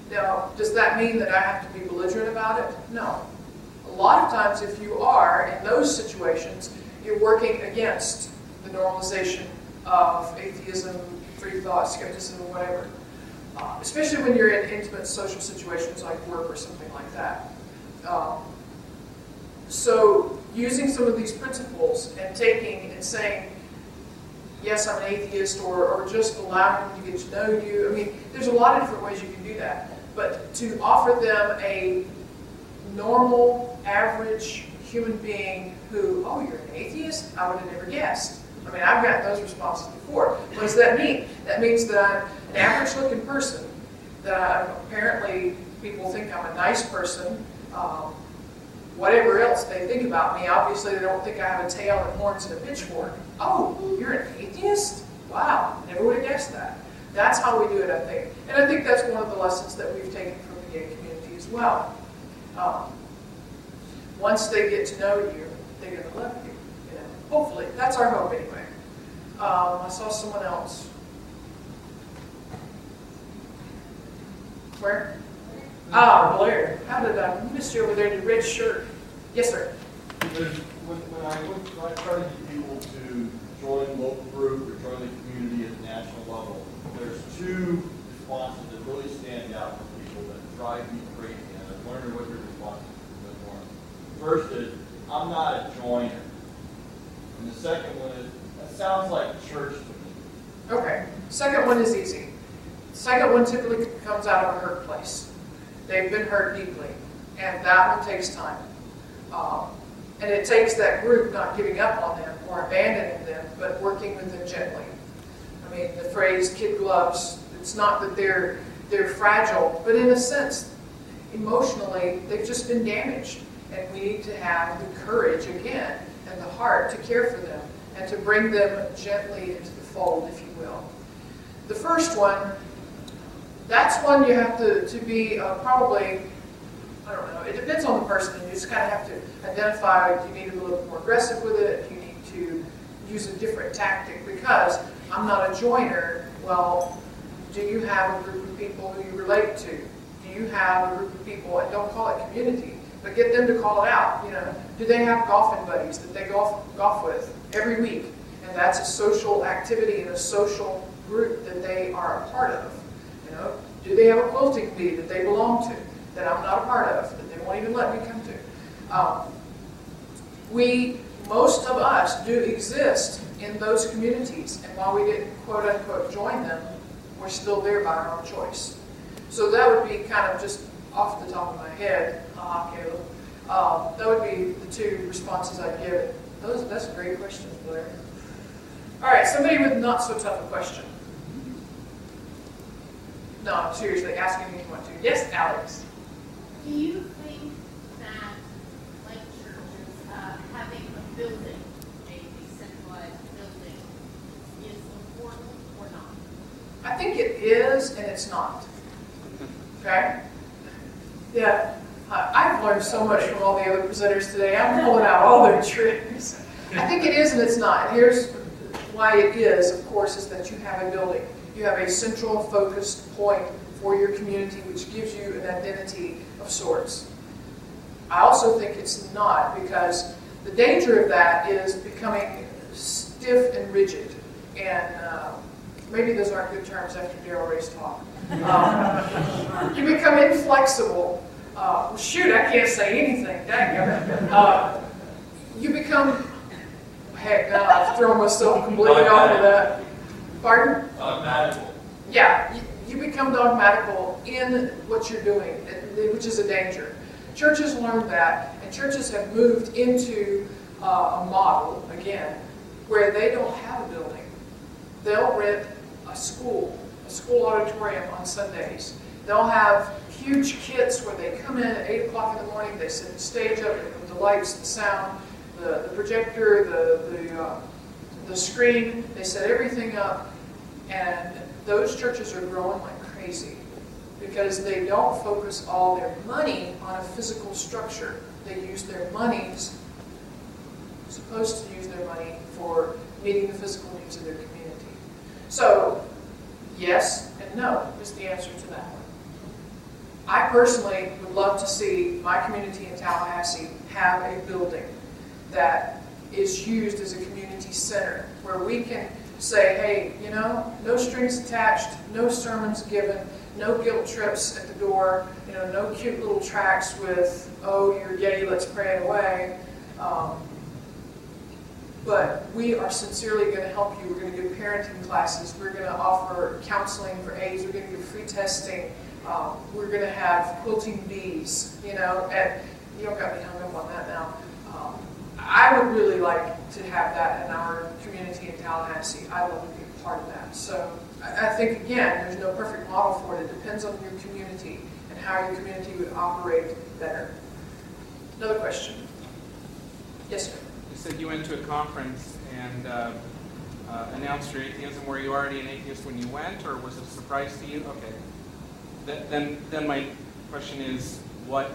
S2: Now, does that mean that I have to be belligerent about it? No. A lot of times, if you are in those situations, you're working against the normalization of atheism, free thought, skepticism, whatever. Especially when you're in intimate social situations like work or something like that. So using some of these principles and taking and saying, yes, I'm an atheist, or just allowing them to get to know you. I mean, there's a lot of different ways you can do that. But to offer them a normal, average human being who, oh, you're an atheist? I would have never guessed. I mean, I've gotten those responses before. What does that mean? That means that I'm an average-looking person, that apparently people think I'm a nice person. Whatever else they think about me, obviously they don't think I have a tail and horns and a pitchfork. Oh, you're an atheist? Wow, never would have guessed that. That's how we do it, I think. And I think that's one of the lessons that we've taken from the gay community as well. Once they get to know you, they're going to love you. You know? Hopefully. That's our hope anyway. I saw someone else. Where? Ah, Blair. How did I miss you over there in your red shirt? Yes, sir.
S5: When I try to get people to join a local group or join the community at the national level, there's two responses that really stand out for people that drive me crazy, and I was wondering what your response is. First is, I'm not a joiner. And the second one is, that sounds like church to me.
S2: Okay. Second one is easy. Second one typically comes out of a hurt place. They've been hurt deeply, and that one takes time. And it takes that group not giving up on them or abandoning them, but working with them gently. I mean, the phrase kid gloves, it's not that they're fragile, but in a sense, emotionally, they've just been damaged. And we need to have the courage again and the heart to care for them and to bring them gently into the fold, if you will. The first one, that's one you have to be probably, I don't know, it depends on the person. You just kind of have to identify, do you need to be a little more aggressive with it? Do you need to use a different tactic? Because I'm not a joiner. Well, do you have a group of people who you relate to? Do you have a group of people, and don't call it community, but get them to call it out. You know, do they have golfing buddies that they golf with every week? And that's a social activity and a social group that they are a part of. You know, do they have a quilting bee that they belong to that I'm not a part of, that they won't even let me come to? Most of us do exist in those communities, and while we didn't quote unquote join them, we're still there by our own choice. So that would be kind of just off the top of my head, Caleb. That would be the two responses I'd give. That's a great question, Blair. All right, somebody with not so tough a question. No, I'm seriously asking if you want to. Yes, Alex.
S6: Do you think that, like churches, having a building, a decentralized building, is important or not?
S2: I think it is and it's not. Okay? Yeah. I've learned so much from all the other presenters today. I'm pulling out all their tricks. I think it is and it's not. Here's why it is, of course, is that you have a building. You have a central focused point for your community, which gives you an identity of sorts. I also think it's not, because the danger of that is becoming stiff and rigid. And maybe those aren't good terms after Daryl Ray's talk. You become inflexible. Shoot, I can't say anything. Dang. You become, heck, now I've thrown myself completely off of that. Pardon?
S5: Dogmatical.
S2: Yeah, you become dogmatical in what you're doing, which is a danger. Churches learned that, and churches have moved into a model, again, where they don't have a building. They'll rent a school auditorium on Sundays. They'll have huge kits where they come in at 8 o'clock in the morning, they set the stage up with the lights, the sound, the projector, the screen, they set everything up, and those churches are growing like crazy because they don't focus all their money on a physical structure. They use their monies, supposed to use their money for meeting the physical needs of their community. So, yes and no is the answer to that one. I personally would love to see my community in Tallahassee have a building that is used as a community center where we can say, hey, you know, no strings attached, no sermons given, no guilt trips at the door, you know, no cute little tracts with, oh, you're gay, let's pray it away. But we are sincerely going to help you. We're going to give parenting classes. We're going to offer counseling for AIDS. We're going to give free testing. We're going to have quilting bees, you know, and you don't got me hung up on that now. I would really like to have that in our community in Tallahassee. I'd love to be a part of that. So I think, again, there's no perfect model for it. It depends on your community and how your community would operate better. Another question. Yes, sir.
S7: You said you went to a conference and announced your atheism. Were you already an atheist when you went, or was it a surprise to you? Okay. Then my question is, what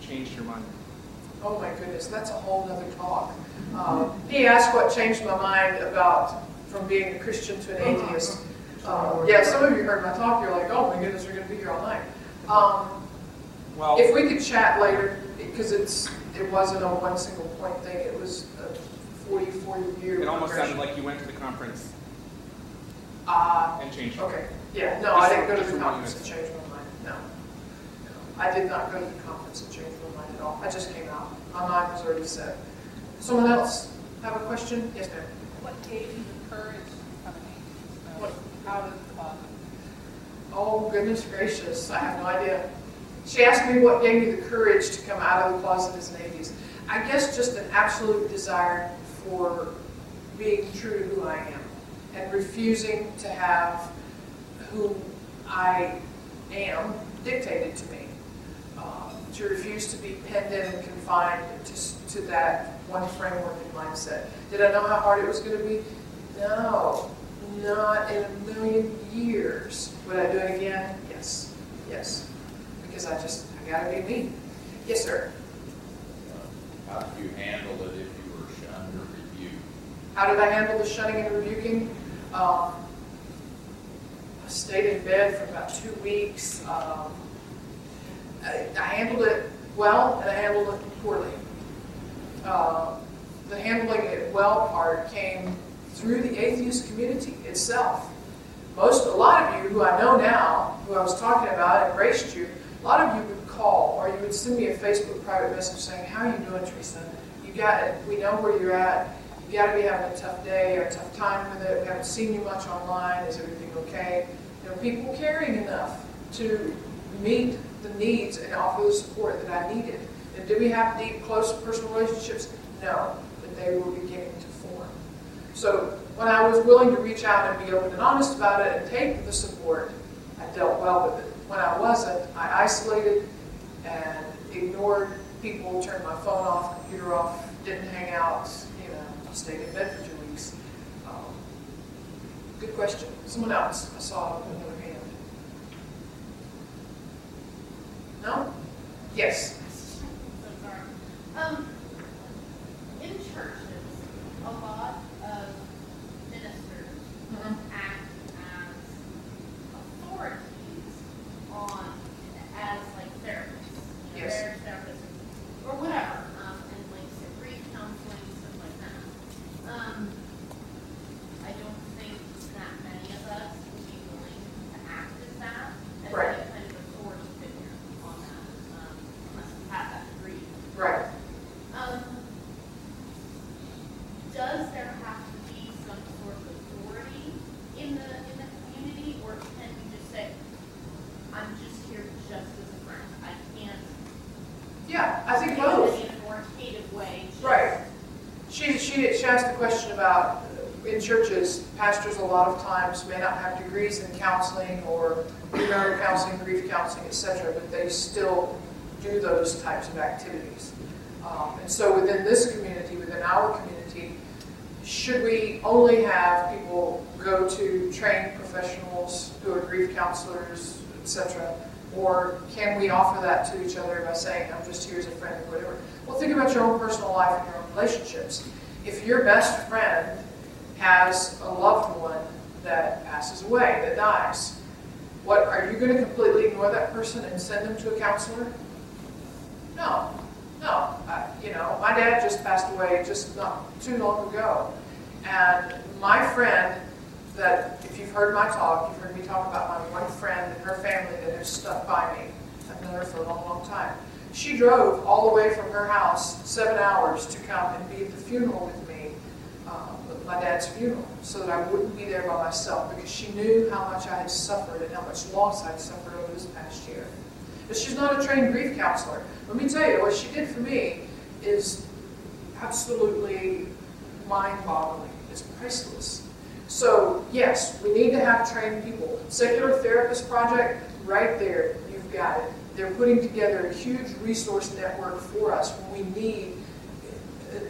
S7: changed your mind?
S2: Oh my goodness, that's a whole other talk. He asked what changed my mind about from being a Christian to an atheist. Yeah, some of you heard my talk, you're like, oh my goodness, we're going to be here all night.
S7: Well,
S2: if we could chat later, because it wasn't a one single point thing, it was a 40-year
S7: it almost
S2: progression.
S7: sounded like you went to the conference and changed.
S2: Okay, yeah, no, I didn't go to the conference and change my mind, no. I did not go to the conference and change my mind at all. I just came out. My mind was already set. Someone else have a question? Yes, ma'am.
S8: What gave you the courage to become an atheist? Out of the closet?
S2: Oh, goodness gracious. I have no idea. She asked me what gave me the courage to come out of the closet as an atheist. I guess just an absolute desire for being true to who I am and refusing to have who I am dictated to me. To refuse to be penned in and confined to that one framework and mindset. Did I know how hard it was going to be? No, not in a million years. Would I do it again? Yes, yes. Because I gotta be me. Yes, sir.
S9: How do you handle it if you were shunned or rebuked?
S2: How did I handle the shunning and rebuking? I stayed in bed for about 2 weeks. I handled it well, and I handled it poorly. The handling it well part came through the atheist community itself. A lot of you who I know now, who I was talking about, embraced you. A lot of you would call, or you would send me a Facebook private message saying, "How are you doing, Teresa? You got it. We know where you're at. You got to be having a tough day or a tough time with it. We haven't seen you much online. Is everything okay?" You know, people caring enough to meet the needs and offer the support that I needed. And did we have deep, close personal relationships? No, but they were beginning to form. So when I was willing to reach out and be open and honest about it and take the support, I dealt well with it. When I wasn't, I isolated and ignored people, turned my phone off, computer off, didn't hang out, stayed in bed for 2 weeks. Good question. Someone else. I saw another hand. No? Yes.
S6: So sorry. In churches, a lot of ministers act as authorities as like therapists.
S2: Yes.
S6: Marriage therapists or whatever, and like grief counseling, stuff like that. I don't think that many of us would be willing to act as that, as
S2: Right.
S6: a kind of authority figure on that, unless we have that degree.
S2: Right.
S6: Does there have to be some sort of authority in the community, or can you just say, "I'm just here just as a friend. I can't."
S2: Yeah, I think
S6: do
S2: both.
S6: it in an authoritative way. just-
S2: Right. She asked the question about, in churches, pastors a lot of times may not have degrees in counseling or premarital counseling, grief counseling, etc., but they still do those types of activities. And so within this community, within our community, should we only have people go to trained professionals who are grief counselors, etc., or can we offer that to each other by saying, "I'm just here as a friend," or whatever? Well, think about your own personal life and your own relationships. If your best friend has a loved one that passes away, that dies, what are you going to completely ignore that person and send them to a counselor? No. My dad just passed away just not too long ago. And my friend, that if you've heard my talk, you've heard me talk about my one friend and her family that has stuck by me. I've known her for a long, long time. She drove all the way from her house 7 hours to come and be at the funeral with me, my dad's funeral, so that I wouldn't be there by myself, because she knew how much I had suffered and how much loss I had suffered over this past year. But she's not a trained grief counselor. Let me tell you, what she did for me is absolutely mind-boggling. It's priceless. So, yes, we need to have trained people. Secular Therapist Project, right there, you've got it. They're putting together a huge resource network for us when we need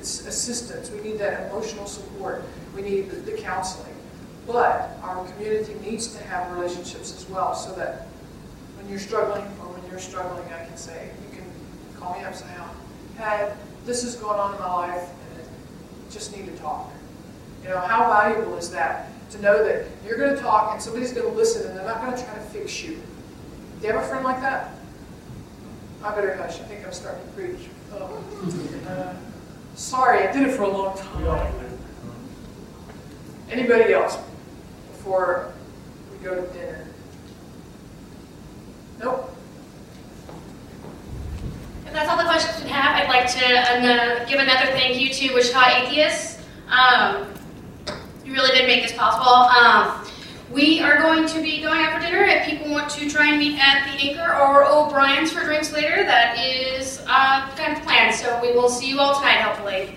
S2: assistance. We need that emotional support. We need the counseling. But our community needs to have relationships as well, so that when you're struggling, or when you're struggling, I can say, you can call me up and say, "Hey, this is going on in my life, and I just need to talk." How valuable is that, to know that you're going to talk and somebody's going to listen and they're not going to try to fix you? Do you have a friend like that? I better hush. I think I'm starting to preach. Sorry, I did it for a long time. Anybody else before we go to dinner? Nope.
S1: If that's all the questions we have, I'd like to give another thank you to Wichita Atheists. You really did make this possible. We are going to be going out for dinner. If people want to try and meet at the Anchor or O'Brien's for drinks later, that is kind of the plan. So we will see you all tonight, hopefully.